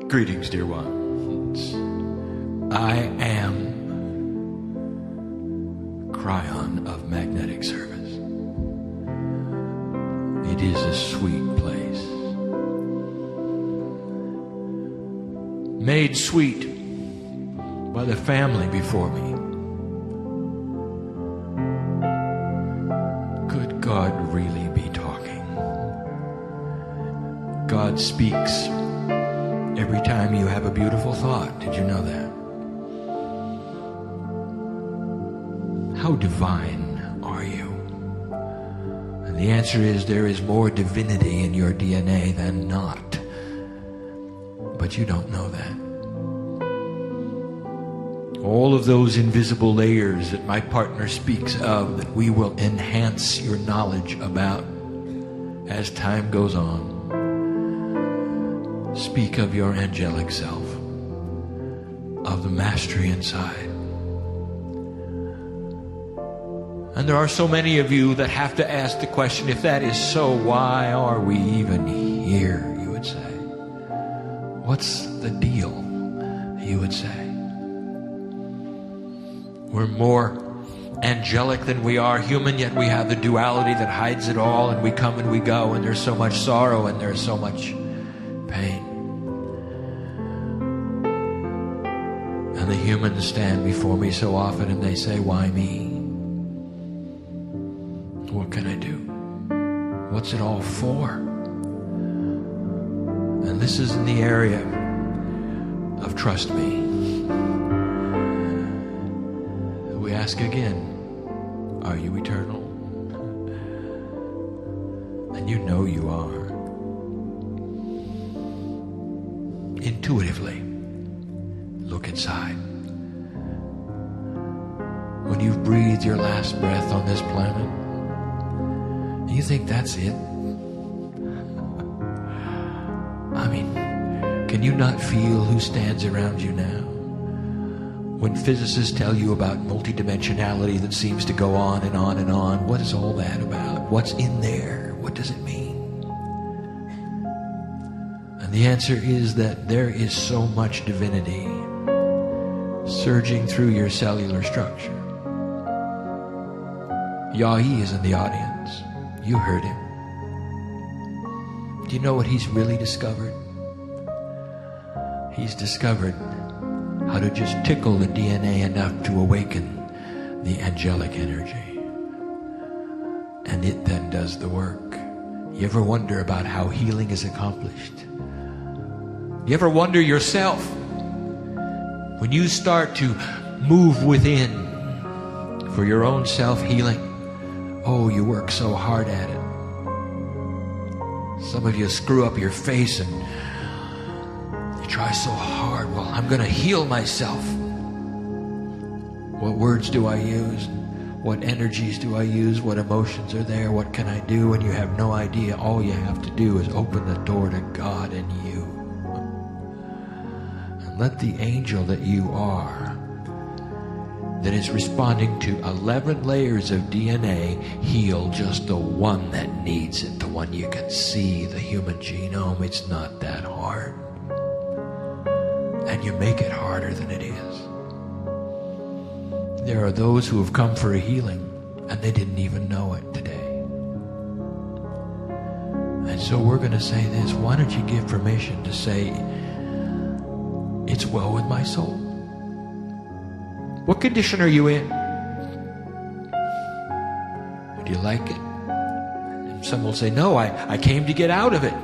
Greetings, dear ones. I am Kryon of Magnetic Service. It is a sweet place. Made sweet by the family before me. Could God really be talking? God speaks every time you have a beautiful thought. Did you know that? How divine are you? And the answer is there is more divinity in your DNA than not. But you don't know that. All of those invisible layers that my partner speaks of, that we will enhance your knowledge about as time goes on. Speak of your angelic self, of the mastery inside. And there are so many of you that have to ask the question, if that is so, why are we even here, you would say. What's the deal, you would say. We're more angelic than we are human, yet we have the duality that hides it all, and we come and we go, and there's so much sorrow and there's so much pain. And the humans stand before me so often and they say, why me? What can I do? What's it all for? And this is in the area of trust me. We ask again, are you eternal? And you know you are. Intuitively, look inside. When you've breathed your last breath on this planet, you think that's it? I mean, can you not feel who stands around you now? When physicists tell you about multidimensionality that seems to go on and on and on, what is all that about? What's in there? What does it mean? And the answer is that there is so much divinity surging through your cellular structure. Yahi is in the audience. You heard him. Do you know what he's really discovered? He's discovered how to just tickle the DNA enough to awaken the angelic energy. And it then does the work. You ever wonder about how healing is accomplished? You ever wonder yourself, when you start to move within for your own self-healing, oh, you work so hard at it. Some of you screw up your face and you try so hard. Well, I'm going to heal myself. What words do I use? What energies do I use? What emotions are there? What can I do? And you have no idea. All you have to do is open the door to God and you. And let the angel that you are, that is responding to 11 layers of DNA, heal just the one that needs it, the one you can see, the human genome. It's not that hard. And you make it harder than it is. There are those who have come for a healing and they didn't even know it today. And so we're going to say this. Why don't you give permission to say, it's well with my soul? What condition are you in? Do you like it? And some will say, no, I came to get out of it.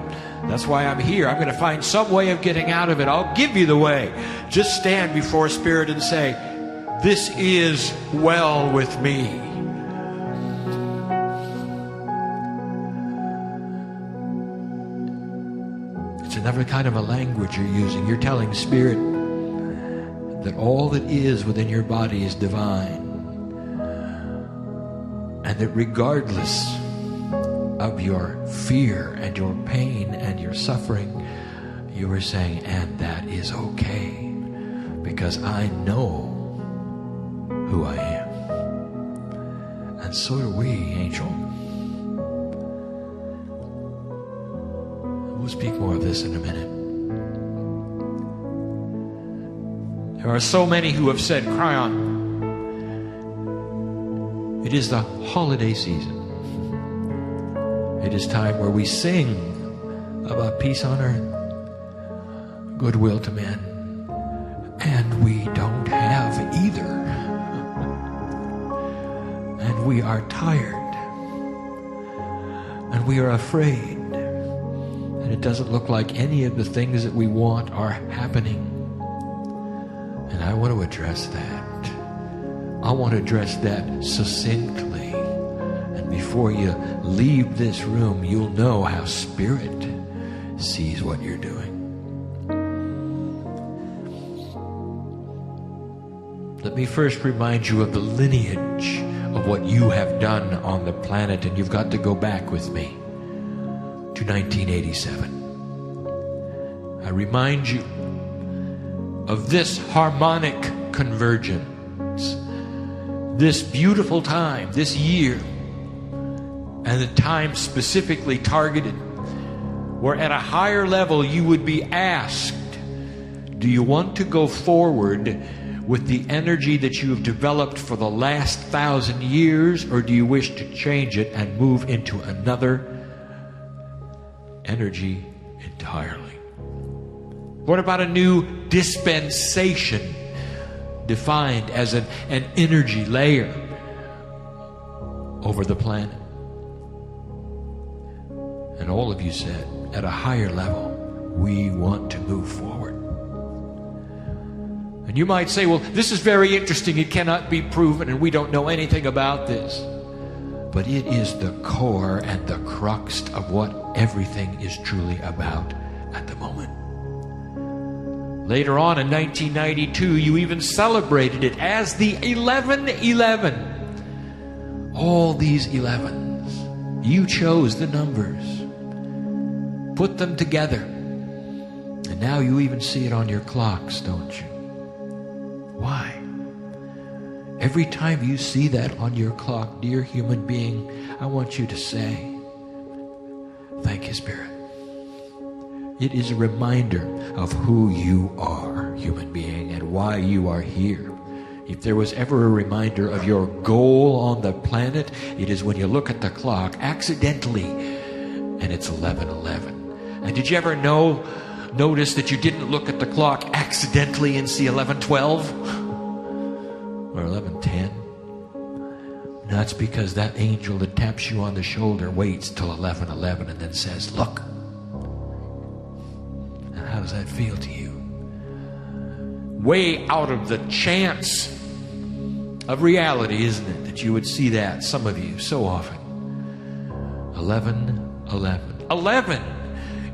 That's why I'm here. I'm going to find some way of getting out of it. I'll give you the way. Just stand before Spirit and say, this is well with me. It's another kind of a language you're using. You're telling Spirit that all that is within your body is divine. And that regardless of your fear and your pain and your suffering, you are saying, and that is okay, because I know who I am. And so do we, Angel. We'll speak more of this in a minute. There are so many who have said, Kryon, it is the holiday season. It is time where we sing about peace on earth, goodwill to men, and we don't have either. And we are tired, and we are afraid, and it doesn't look like any of the things that we want are happening. And I want to address that. I want to address that succinctly. And before you leave this room, you'll know how Spirit sees what you're doing. Let me first remind you of the lineage of what you have done on the planet, and you've got to go back with me to 1987. I remind you of this harmonic convergence, this beautiful time, this year, and the time specifically targeted, where at a higher level you would be asked, do you want to go forward with the energy that you have developed for the last 1,000 years, or do you wish to change it and move into another energy entirely? What about a new dispensation defined as an energy layer over the planet? And all of you said, at a higher level, we want to move forward. And you might say, well, this is very interesting. It cannot be proven, and we don't know anything about this. But it is the core and the crux of what everything is truly about at the moment. Later on in 1992, you even celebrated it as the 1111. All these 11s. You chose the numbers, put them together, and now you even see it on your clocks, don't you? Why? Every time you see that on your clock, dear human being, I want you to say, thank you, Spirit. It is a reminder of who you are, human being, and why you are here. If there was ever a reminder of your goal on the planet, it is when you look at the clock accidentally and it's 11:11. And did you ever notice that you didn't look at the clock accidentally and see 11:12 or 11:10? That's because that angel that taps you on the shoulder waits till 11:11 and then says, look. And how does that feel to you? Way out of the chance of reality, isn't it, that you would see that, some of you, so often. 11:11. 11,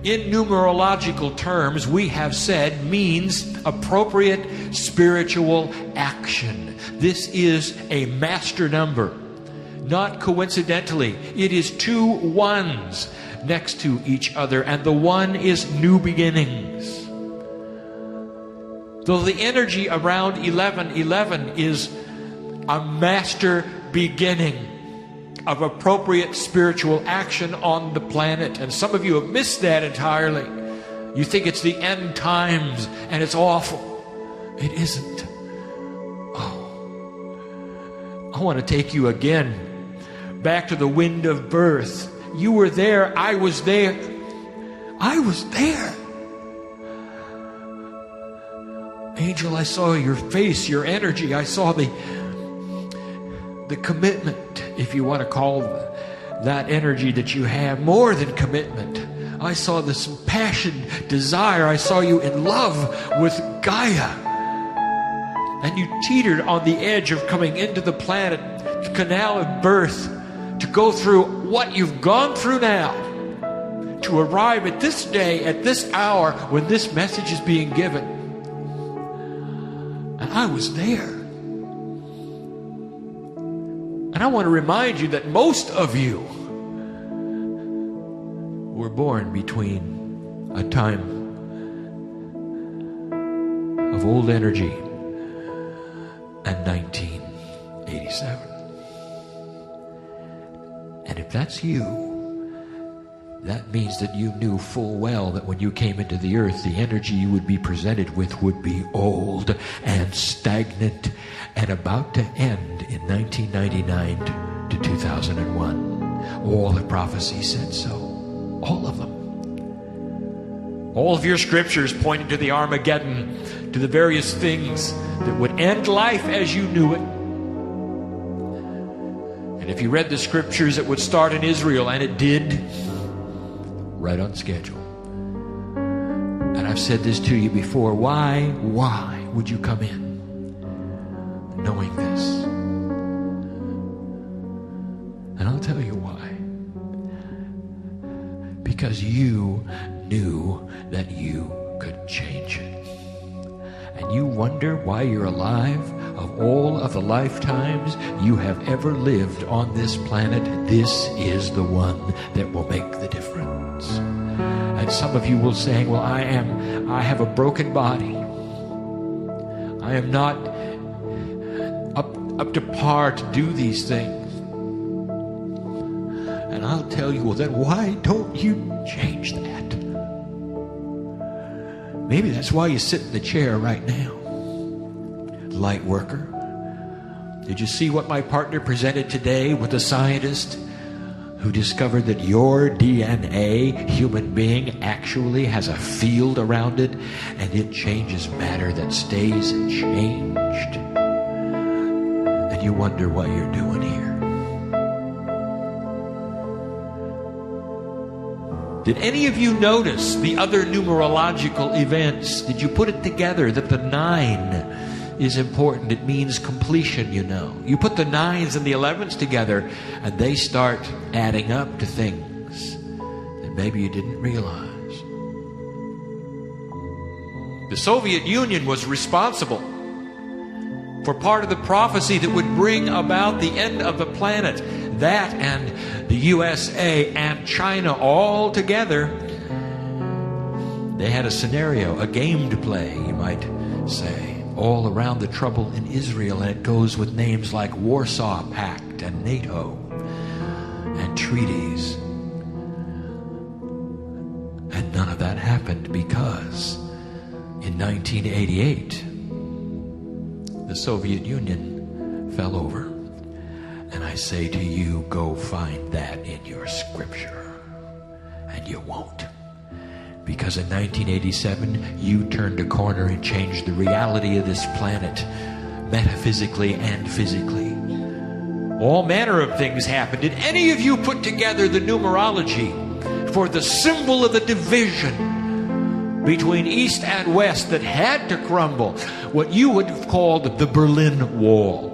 in numerological terms, we have said, means appropriate spiritual action. This is a master number. Not coincidentally, it is 2 ones next to each other, and the one is new beginnings. Though the energy around 11:11 is a master beginning of appropriate spiritual action on the planet. And some of you have missed that entirely. You think it's the end times and it's awful. It isn't. Oh, I want to take you again back to the wind of birth. You were there. I was there. I was there. Angel, I saw your face, your energy. I saw the commitment, if you want to call that energy that you have, more than commitment. I saw this passion, desire. I saw you in love with Gaia. And you teetered on the edge of coming into the planet, the canal of birth, to go through what you've gone through now, to arrive at this day, at this hour, when this message is being given. And I was there. And I want to remind you that most of you were born between a time of old energy and 1987. And if that's you, that means that you knew full well that when you came into the earth, the energy you would be presented with would be old and stagnant and about to end in 1999 to 2001. All the prophecies said so. All of them. All of your scriptures pointing to the Armageddon, to the various things that would end life as you knew it. And if you read the scriptures, it would start in Israel, and it did. Right on schedule. And I've said this to you before. Why would you come in knowing this? And I'll tell you why. Because you knew that you could change it. And you wonder why you're alive. Of all of the lifetimes you have ever lived on this planet, this is the one that will make the difference. And some of you will say, well, I have a broken body. I am not up to par to do these things. And I'll tell you, well, then why don't you change that? Maybe that's why you sit in the chair right now. Light worker. Did you see what my partner presented today with the scientist who discovered that your DNA, human being, actually has a field around it, and it changes matter that stays changed? And you wonder what you're doing here. Did any of you notice the other numerological events? Did you put it together that the 9 is important? It means completion, you know. You put the 9s and the 11s together, and they start adding up to things that maybe you didn't realize. The Soviet Union was responsible for part of the prophecy that would bring about the end of the planet. That and the USA and China all together, they had a scenario, a game to play, you might say, all around the trouble in Israel. And it goes with names like Warsaw Pact and NATO and treaties. And none of that happened because in 1988, the Soviet Union fell over. And I say to you, go find that in your scripture. And you won't. Because in 1987, you turned a corner and changed the reality of this planet, metaphysically and physically. All manner of things happened. Did any of you put together the numerology for the symbol of the division between East and West that had to crumble? What you would have called the Berlin Wall.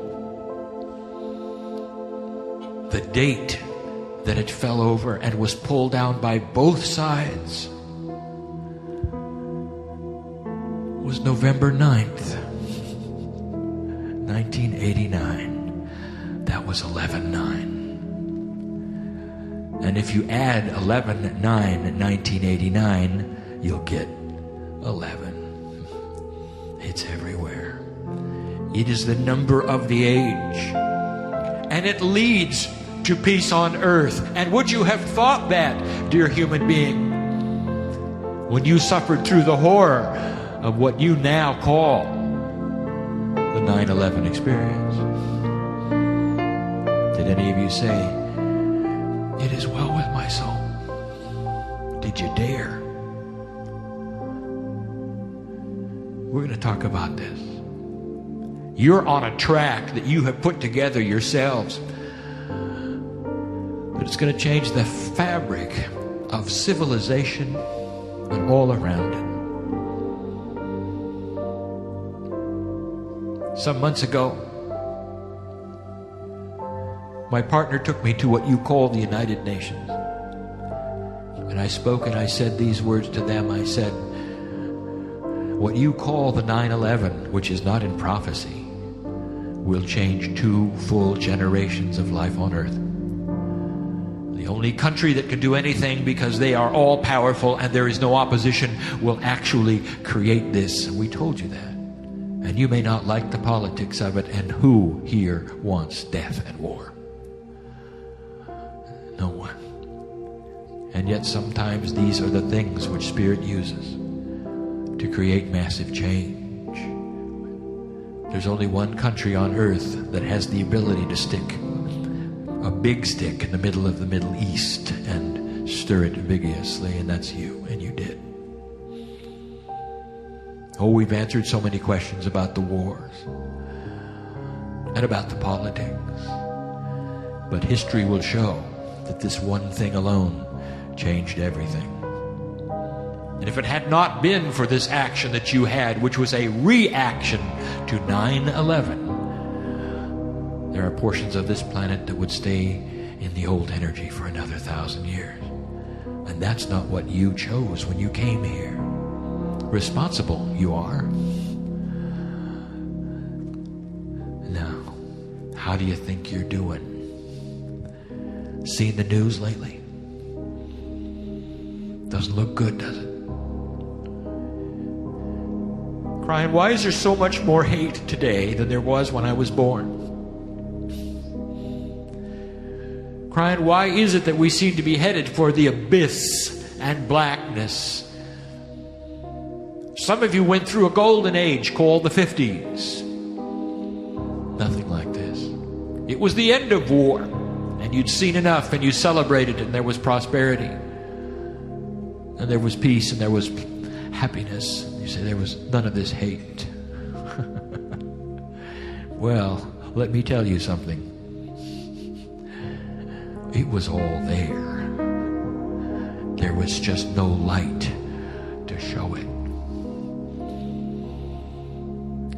The date that it fell over and was pulled down by both sides was November 9th, 1989. That was 11/9. And if you add 11/9/1989, you'll get 11. It's everywhere. It is the number of the age. And it leads to peace on earth. And would you have thought that, dear human being, when you suffered through the horror of what you now call the 9/11 experience? Did any of you say, it is well with my soul? Did you dare? We're going to talk about this. You're on a track that you have put together yourselves. But it's going to change the fabric of civilization and all around it. Some months ago, my partner took me to what you call the United Nations. And I spoke and I said these words to them. I said, what you call the 9/11, which is not in prophecy, will change 2 full generations of life on earth. The only country that can do anything, because they are all powerful and there is no opposition, will actually create this. We told you that. And you may not like the politics of it. And who here wants death and war? No one. And yet sometimes these are the things which Spirit uses to create massive change. There's only one country on earth that has the ability to stick a big stick in the middle of the Middle East and stir it vigorously, and that's you, and you did. Oh, we've answered so many questions about the wars and about the politics. But history will show that this one thing alone changed everything. And if it had not been for this action that you had, which was a reaction to 9/11, there are portions of this planet that would stay in the old energy for another 1,000 years. And that's not what you chose when you came here. Responsible you are. Now, how do you think you're doing? Seen the news lately? Doesn't look good, does it? Kryon, why is there so much more hate today than there was when I was born? Kryon, why is it that we seem to be headed for the abyss and blackness? Some of you went through a golden age called the 50s. Nothing like this. It was the end of war, and you'd seen enough, and you celebrated, and there was prosperity, and there was peace, and there was happiness. You say there was none of this hate. Well, let me tell you something. It was all there. There was just no light to show it.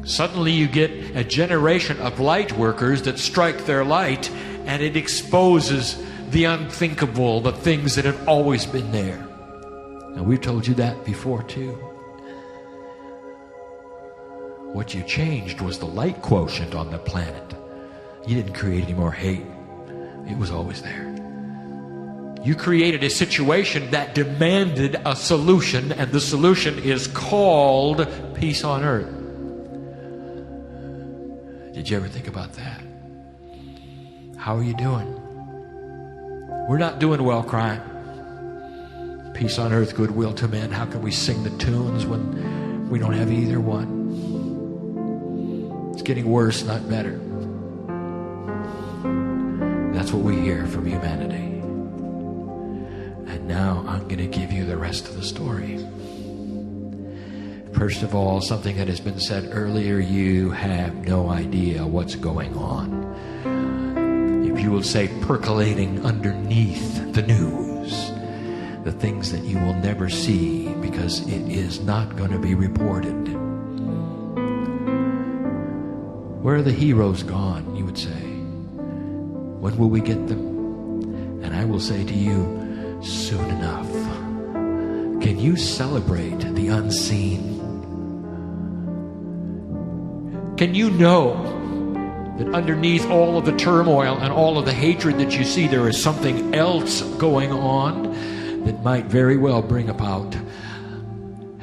Suddenly you get a generation of light workers that strike their light, and it exposes the unthinkable, the things that have always been there. And we've told you that before too. What you changed was the light quotient on the planet. You didn't create any more hate. It was always there. You created a situation that demanded a solution, and the solution is called peace on earth. Did you ever think about that? How are you doing? We're not doing well, Kryon. Peace on earth, goodwill to men. How can we sing the tunes when we don't have either one? It's getting worse, not better. That's what we hear from humanity. And now I'm going to give you the rest of the story. First of all, something that has been said earlier, you have no idea what's going on. If you will say percolating underneath the news, the things that you will never see because it is not going to be reported. Where are the heroes gone, you would say? When will we get them? And I will say to you, soon enough. Can you celebrate the unseen? Can you know that underneath all of the turmoil and all of the hatred that you see, there is something else going on that might very well bring about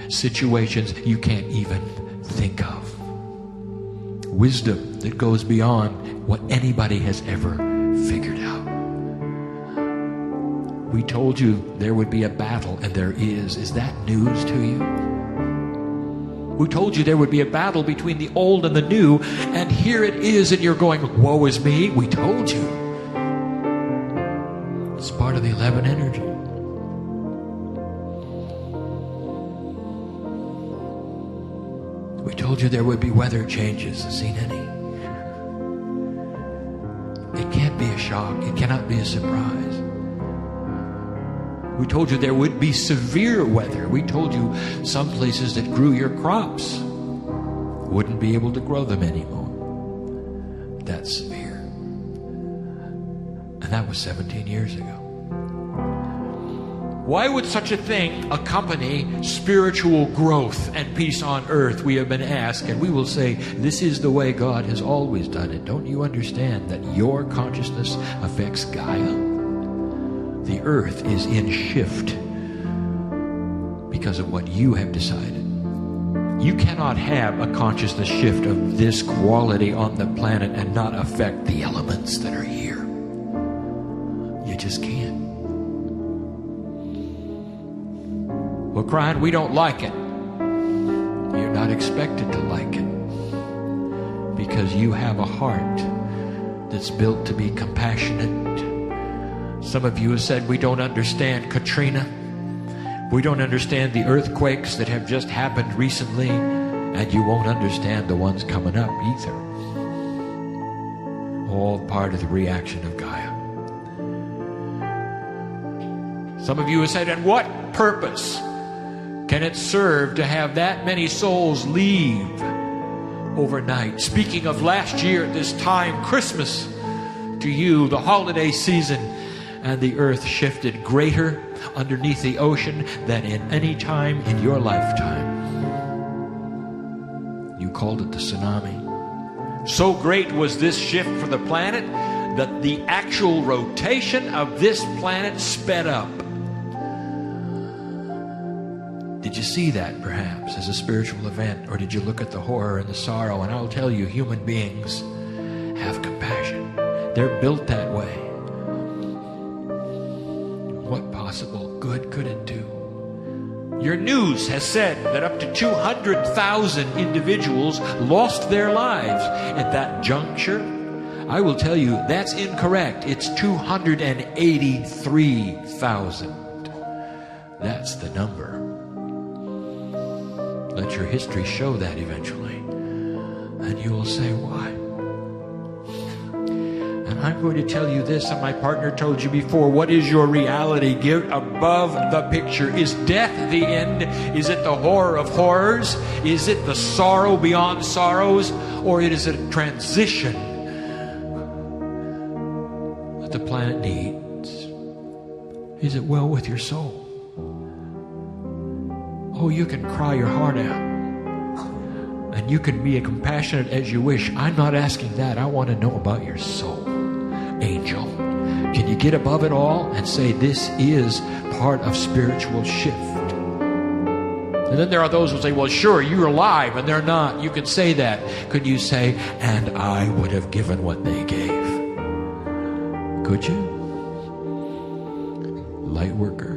situations you can't even think of? Wisdom that goes beyond what anybody has ever figured out. We told you there would be a battle, and there is. Is that news to you? We told you there would be a battle between the old and the new, and here it is, and you're going, woe is me. We told you. It's part of the 11 energy. We told you there would be weather changes. Seen any? It can't be a shock. It cannot be a surprise. We told you there would be severe weather. We told you some places that grew your crops wouldn't be able to grow them anymore. That's severe. And that was 17 years ago. Why would such a thing accompany spiritual growth and peace on earth? We have been asked, and we will say, this is the way God has always done it. Don't you understand that your consciousness affects Gaia? The earth is in shift because of what you have decided. You cannot have a consciousness shift of this quality on the planet and not affect the elements that are here. You just can't. Well, Kryon, we don't like it. You're not expected to like it, because you have a heart that's built to be compassionate. Some of you have said, we don't understand Katrina. We don't understand the earthquakes that have just happened recently, and you won't understand the ones coming up either. All part of the reaction of Gaia. Some of you have said, and what purpose can it serve to have that many souls leave overnight? Speaking of last year at this time, Christmas to you, the holiday season, and the earth shifted greater underneath the ocean than in any time in your lifetime. You called it the tsunami. So great was this shift for the planet that the actual rotation of this planet sped up. Did you see that perhaps as a spiritual event, or did you look at the horror and the sorrow? And I'll tell you, human beings have compassion. They're built that way. What possible good could it do? Your news has said that up to 200,000 individuals lost their lives at that juncture. I will tell you, that's incorrect. It's 283,000. That's the number. Let your history show that eventually. And you will say, why? And I'm going to tell you this, and my partner told you before, what is your reality? Get above the picture. Is death the end? Is it the horror of horrors? Is it the sorrow beyond sorrows? Or is it a transition that the planet needs? Is it well with your soul? Oh, you can cry your heart out. And you can be as compassionate as you wish. I'm not asking that. I want to know about your soul. Angel, can you get above it all and say this is part of spiritual shift? And then there are those who say, well, sure, you're alive, and they're not. You can say that. Could you say, and I would have given what they gave? Could you? Light worker.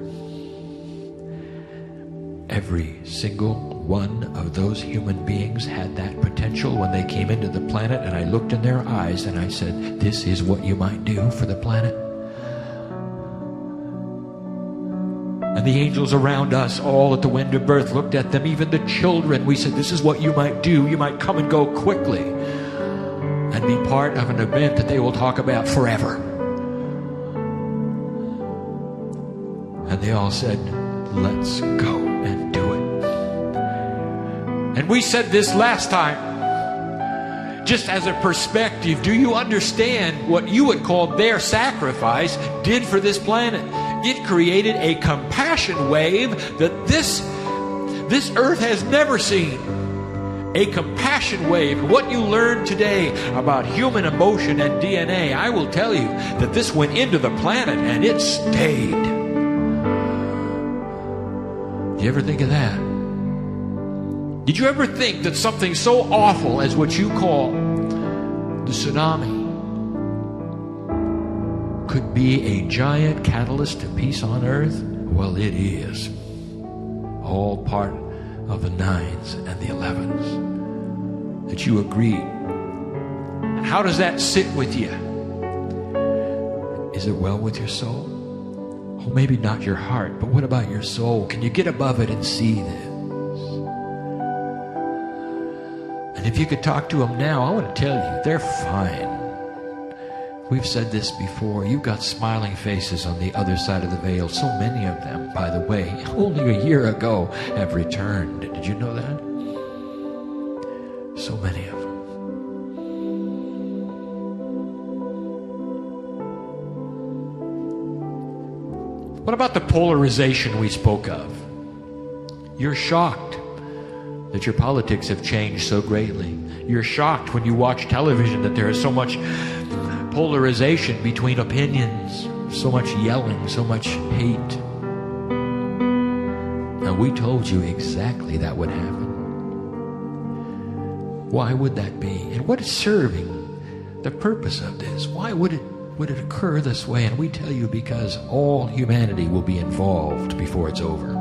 Every single one of those human beings had that potential when they came into the planet, and I looked in their eyes and I said, this is what you might do for the planet. And the angels around us, all at the wind of birth, looked at them, even the children. We said, this is what you might do. You might come and go quickly and be part of an event that they will talk about forever. And they all said, let's go and do it. And we said this last time, just as a perspective. Do you understand what you would call their sacrifice did for this planet? It created a compassion wave that this earth has never seen. A compassion wave. What you learned today about human emotion and DNA, I will tell you that this went into the planet and it stayed. Did you ever think of that? Did you ever think that something so awful as what you call the tsunami could be a giant catalyst to peace on earth? Well, it is. All part of the 9s and the 11s. That you agreed. And how does that sit with you? Is it well with your soul? Oh, maybe not your heart, but what about your soul? Can you get above it and see this? And if you could talk to them now, I want to tell you, they're fine. We've said this before. You've got smiling faces on the other side of the veil. So many of them, by the way, only a year ago have returned. Did you know that? So many of them. What about the polarization we spoke of? You're shocked that your politics have changed so greatly. You're shocked when you watch television that there is so much polarization between opinions, so much yelling, so much hate. And we told you exactly that would happen. Why would that be? And what is serving the purpose of this? Why would it occur this way? And we tell you because all humanity will be involved before it's over.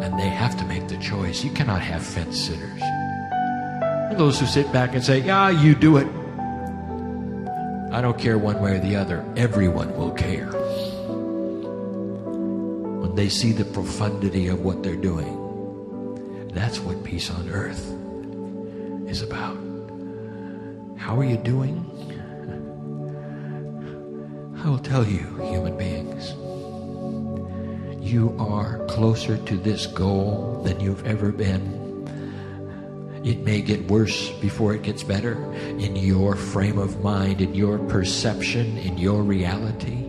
and they have to make the choice. You cannot have fence sitters. And those who sit back and say, yeah, you do it. I don't care one way or the other. Everyone will care when they see the profundity of what they're doing. That's what peace on earth is about. How are you doing? I will tell you, human beings, you are closer to this goal than you've ever been. It may get worse before it gets better in your frame of mind, in your perception, in your reality.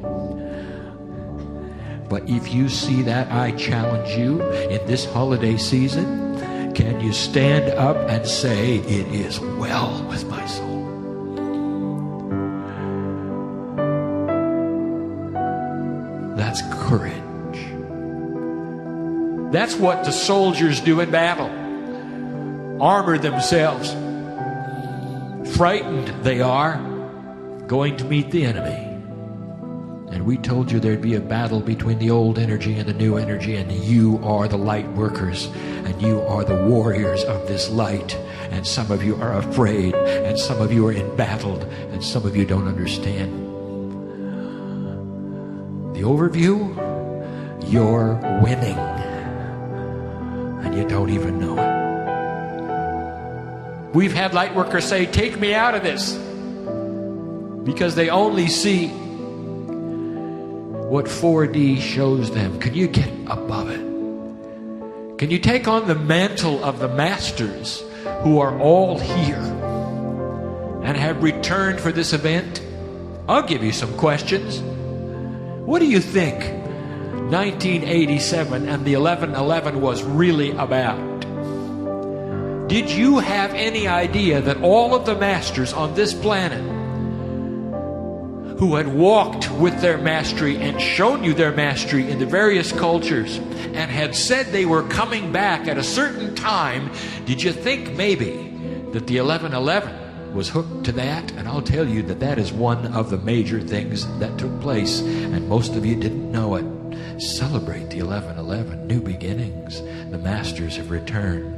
But if you see that, I challenge you in this holiday season, can you stand up and say, it is well with my soul? That's courage. That's what the soldiers do in battle. Armor themselves. Frightened they are, going to meet the enemy. And we told you there'd be a battle between the old energy and the new energy, and you are the light workers, and you are the warriors of this light. And some of you are afraid, and some of you are embattled, and some of you don't understand. The overview, you're winning, and you don't even know it. We've had light workers say, take me out of this, because they only see what 4D shows them. Can you get above it? Can you take on the mantle of the masters who are all here and have returned for this event? I'll give you some questions. What do you think 1987 and the 11/11 was really about? Did you have any idea that all of the masters on this planet who had walked with their mastery and shown you their mastery in the various cultures and had said they were coming back at a certain time, did you think maybe that the 11/11 was hooked to that? And I'll tell you that that is one of the major things that took place, and most of you didn't know it. Celebrate the 11/11, new beginnings. The masters have returned.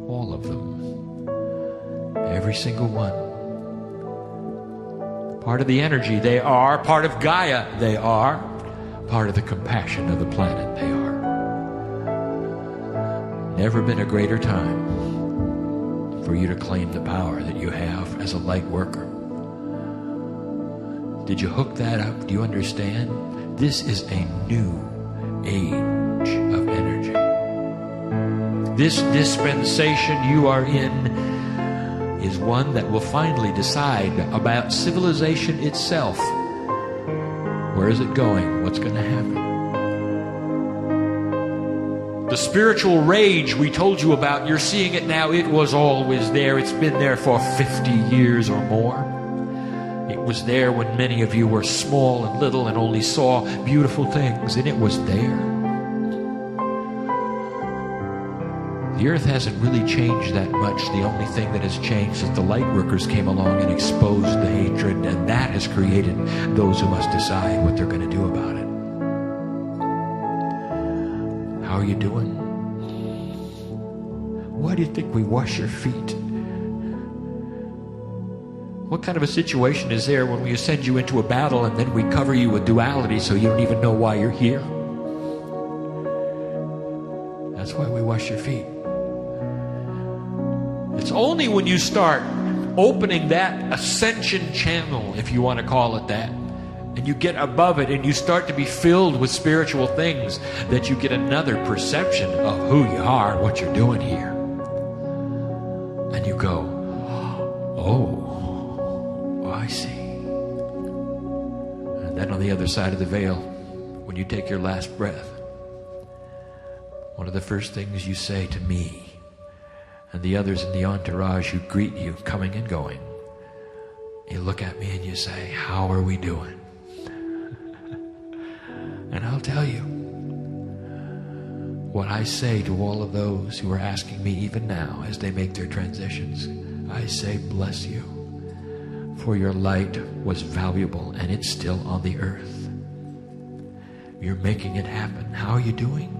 All of them. Every single one. Part of the energy they are, part of Gaia they are, part of the compassion of the planet they are. Never been a greater time for you to claim the power that you have as a light worker. Did you hook that up? Do you understand? This is a new age of energy. This dispensation you are in is one that will finally decide about civilization itself. Where is it going? What's going to happen? The spiritual rage we told you about, you're seeing it now. It was always there. It's been there for 50 years or more. It was there when many of you were small and little and only saw beautiful things, and it was there. The earth hasn't really changed that much. The only thing that has changed is the light workers came along and exposed the hatred, and that has created those who must decide what they're going to do about it. How are you doing? Why do you think we wash your feet? What kind of a situation is there when we send you into a battle and then we cover you with duality so you don't even know why you're here? That's why we wash your feet. It's only when you start opening that ascension channel, if you want to call it that, and you get above it and you start to be filled with spiritual things, that you get another perception of who you are, what you're doing here. And you go, oh, I see. And then on the other side of the veil, when you take your last breath, one of the first things you say to me and the others in the entourage who greet you coming and going, you look at me and you say, how are we doing? And I'll tell you what I say to all of those who are asking me even now as they make their transitions. I say, bless you, for your light was valuable and it's still on the earth. You're making it happen. How are you doing?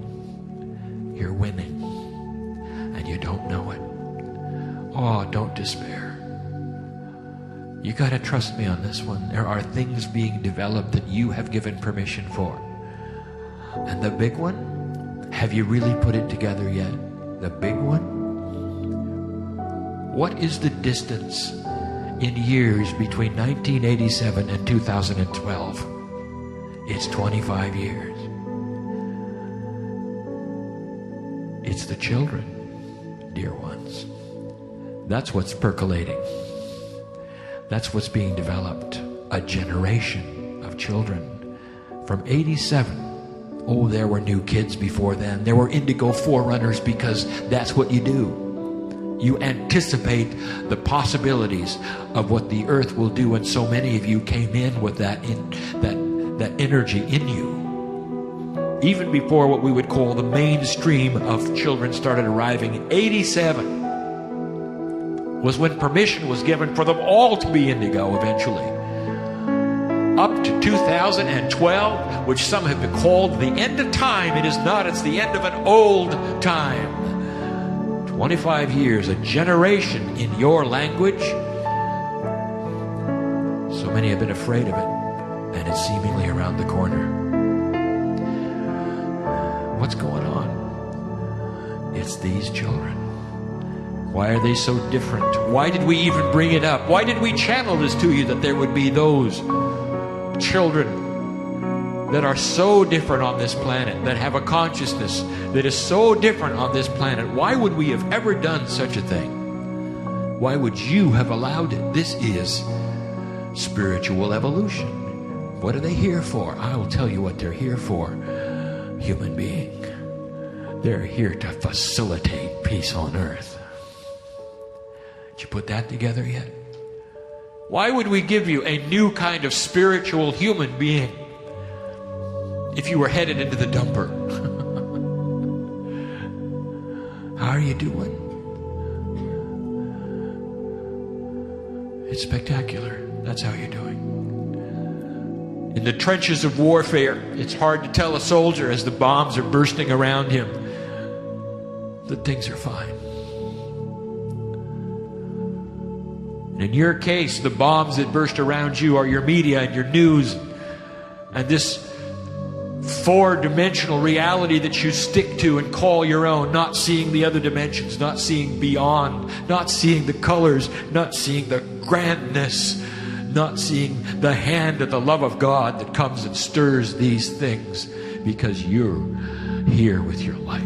You're winning. And you don't know it. Oh, don't despair. You got to trust me on this one. There are things being developed that you have given permission for. And the big one, have you really put it together yet? The big one? What is the distance in years between 1987 and 2012? It's 25 years. It's the children, dear ones. That's what's percolating. That's what's being developed. A generation of children. From 87. Oh, there were new kids before then. There were indigo forerunners, because that's what you do. You anticipate the possibilities of what the earth will do, and so many of you came in with that energy in you. Even before what we would call the mainstream of children started arriving, 87 was when permission was given for them all to be indigo eventually. Up to 2012, which some have called the end of time. It is not, it's the end of an old time. 25 years, a generation in your language. So many have been afraid of it, and it's seemingly around the corner. What's going on? It's these children. Why are they so different? Why did we even bring it up? Why did we channel this to you, that there would be those children that are so different on this planet, that have a consciousness that is so different on this planet? Why would we have ever done such a thing? Why would you have allowed it? This is spiritual evolution. What are they here for? I will tell you what they're here for. Human being. They're here to facilitate peace on earth. Did you put that together yet? Why would we give you a new kind of spiritual human being if you were headed into the dumper? How are you doing? It's spectacular. That's how you're doing. In the trenches of warfare, it's hard to tell a soldier as the bombs are bursting around him that things are fine. And in your case, the bombs that burst around you are your media and your news and this four-dimensional reality that you stick to and call your own, not seeing the other dimensions, not seeing beyond, not seeing the colors, not seeing the grandness, not seeing the hand of the love of God that comes and stirs these things, because you're here with your light.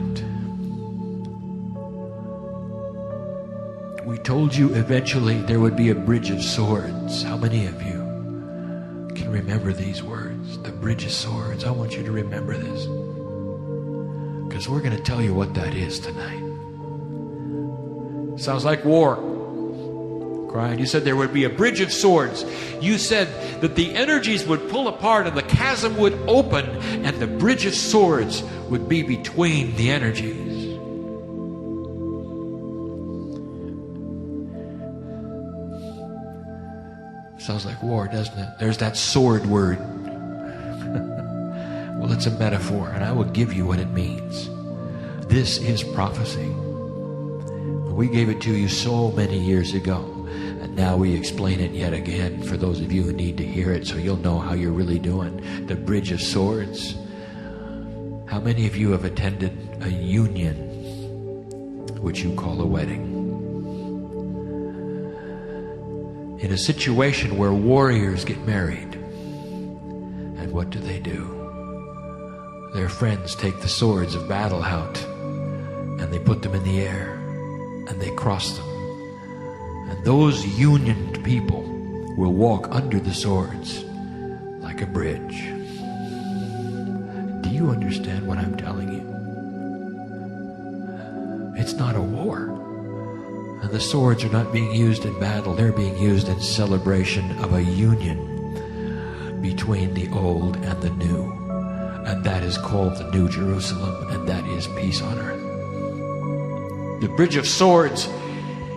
We told you eventually there would be a bridge of swords. How many of you can remember these words? The bridge of swords. I want you to remember this, because we're going to tell you what that is tonight. Sounds like war. Kryon, you said there would be a bridge of swords. You said that the energies would pull apart and the chasm would open and the bridge of swords would be between the energies. Sounds like war, doesn't it? There's that sword word. Well, it's a metaphor, and I will give you what it means. This is prophecy. We gave it to you so many years ago, and now we explain it yet again for those of you who need to hear it, so you'll know how you're really doing. The bridge of swords. How many of you have attended a union, which you call a wedding? In a situation where warriors get married, and what do? Their friends take the swords of battle out and they put them in the air and they cross them, and those unioned people will walk under the swords like a bridge. Do you understand what I'm telling you? It's not a war. And the swords are not being used in battle. They're being used in celebration of a union between the old and the new. And that is called the New Jerusalem, and that is peace on earth. The bridge of swords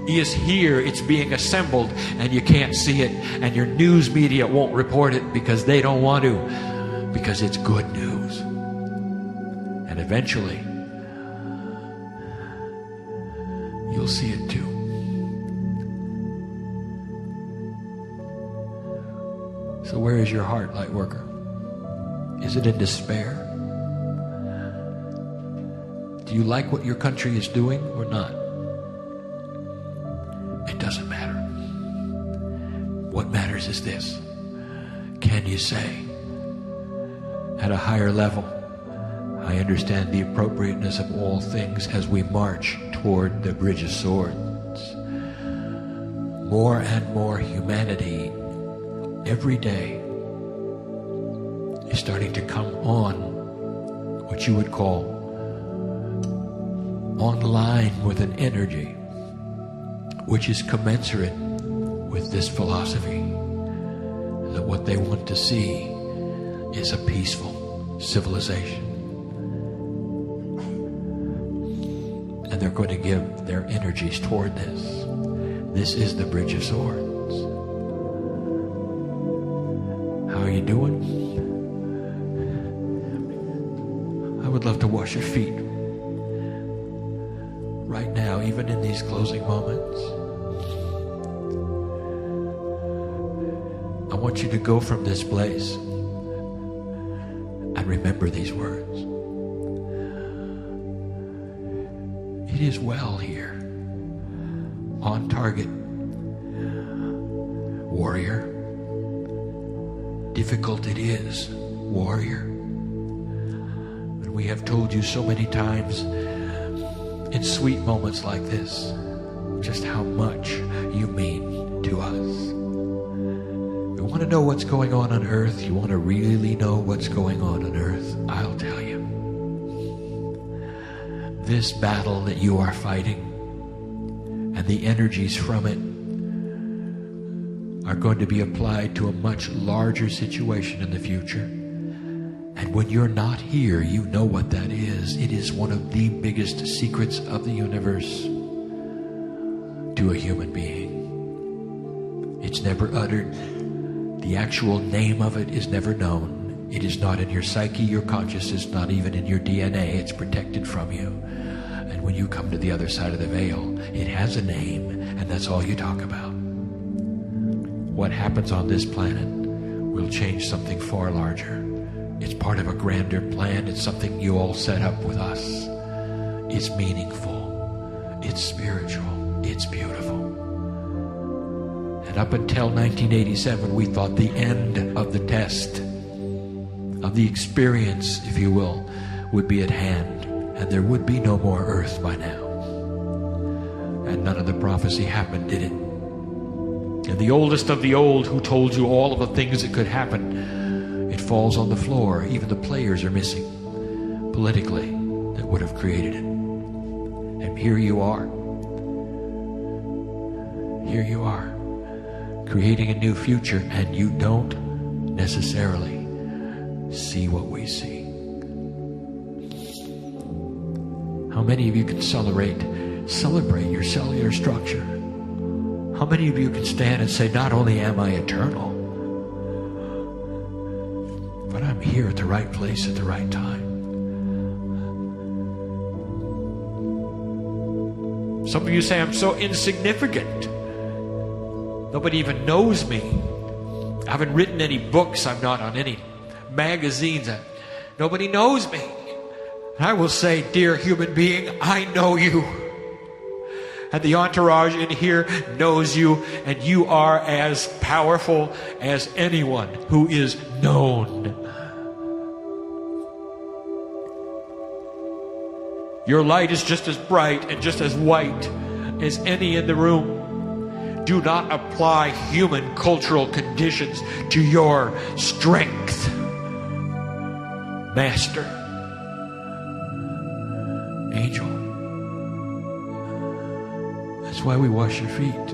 is here. It's being assembled, and you can't see it. And your news media won't report it because they don't want to, because it's good news. And eventually, you'll see it too. So where is your heart, light worker? Is it in despair? Do you like what your country is doing or not? It doesn't matter. What matters is this. Can you say, at a higher level, I understand the appropriateness of all things as we march toward the Bridge of Swords. More and more humanity every day is starting to come on what you would call online with an energy which is commensurate with this philosophy, that what they want to see is a peaceful civilization. And they're going to give their energies toward this. This is the Bridge of Swords. How are you doing? I would love to wash your feet right now, even in these closing moments. I want you to go from this place and remember these words. It is well here. On target. Warrior. Difficult it is, warrior. And we have told you so many times in sweet moments like this just how much you mean to us. You want to know what's going on earth? You want to really know what's going on earth? I'll tell you. This battle that you are fighting and the energies from it are going to be applied to a much larger situation in the future. And when you're not here, you know what that is. It is one of the biggest secrets of the universe to a human being. It's never uttered. The actual name of it is never known. It is not in your psyche, your consciousness, not even in your DNA. It's protected from you. And when you come to the other side of the veil, it has a name, and that's all you talk about. What happens on this planet will change something far larger. It's part of a grander plan. It's something you all set up with us. It's meaningful. It's spiritual. It's beautiful. And up until 1987, we thought the end of the test, of the experience, if you will, would be at hand. And there would be no more earth by now. And none of the prophecy happened, did it? And the oldest of the old, who told you all of the things that could happen, it falls on the floor. Even the players are missing, politically, that would have created it. And here you are. Here you are, creating a new future, and you don't necessarily see what we see. How many of you can celebrate your cellular structure? How many of you can stand and say, not only am I eternal, but I'm here at the right place at the right time? Some of you say, I'm so insignificant. Nobody even knows me. I haven't written any books. I'm not on any magazines. Nobody knows me. And I will say, dear human being, I know you. And the entourage in here knows you, and you are as powerful as anyone who is known. Your light is just as bright and just as white as any in the room. Do not apply human cultural conditions to your strength. Master, angel. That's why we wash your feet.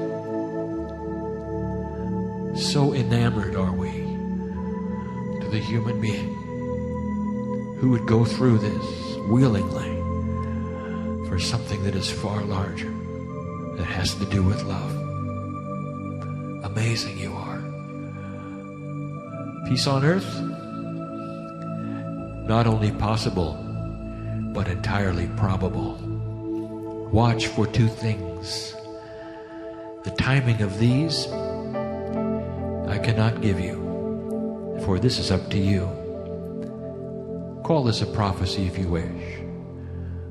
So enamored are we to the human being who would go through this willingly for something that is far larger, that has to do with love. Amazing you are. Peace on earth? Not only possible, but entirely probable. Watch for two things. The timing of these I cannot give you, for this is up to you. Call this a prophecy if you wish.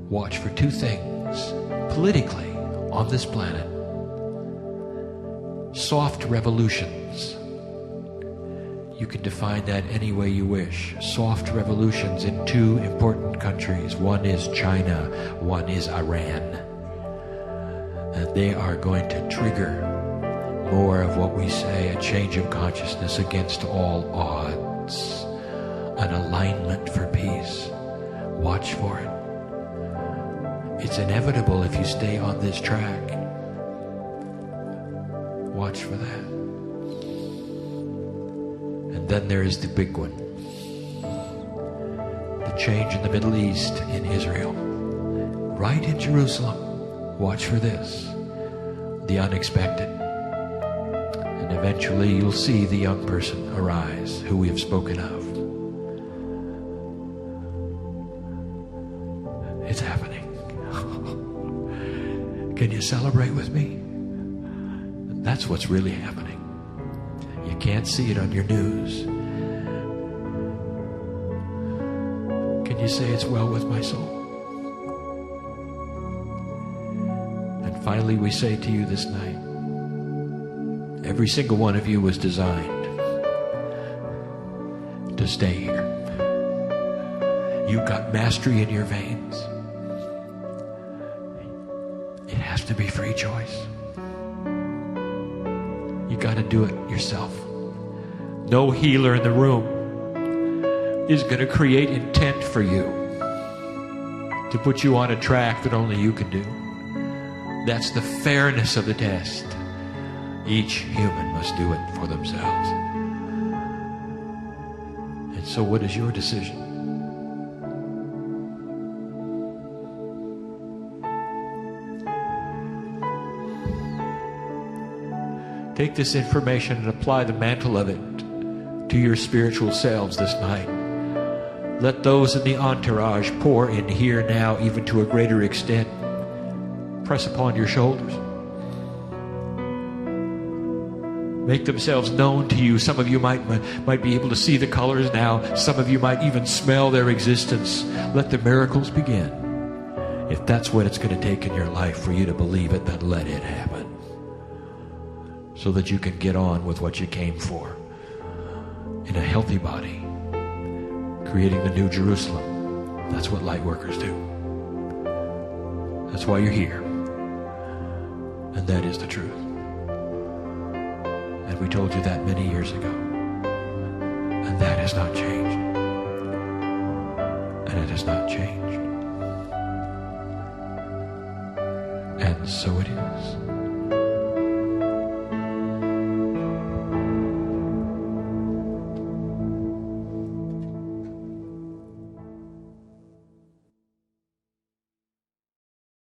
Watch for two things politically on this planet. Soft revolutions. You can define that any way you wish. Soft revolutions in two important countries. One is China, one is Iran. And they are going to trigger more of what we say, a change of consciousness against all odds. An alignment for peace. Watch for it. It's inevitable if you stay on this track. Watch for that. And then there is the big one. The change in the Middle East, in Israel. Right in Jerusalem. Watch for this. The unexpected. And eventually you'll see the young person arise who we have spoken of. It's happening. Can you celebrate with me? That's what's really happening. You can't see it on your news. Can you say it's well with my soul? And finally we say to you this night, every single one of you was designed to stay here. You've got mastery in your veins. It has to be free choice. You got to do it yourself. No healer in the room is going to create intent for you to put you on a track that only you can do. That's the fairness of the test. Each human must do it for themselves. And so what is your decision? Take this information and apply the mantle of it to your spiritual selves this night. Let those in the entourage pour in here now, even to a greater extent. Press upon your shoulders. Make themselves known to you. Some of you might be able to see the colors now. Some of you might even smell their existence. Let the miracles begin. If that's what it's going to take in your life for you to believe it, then let it happen. So that you can get on with what you came for. In a healthy body. Creating the new Jerusalem. That's what light workers do. That's why you're here. And that is the truth. And we told you that many years ago. And that has not changed. And it has not changed. And so it is.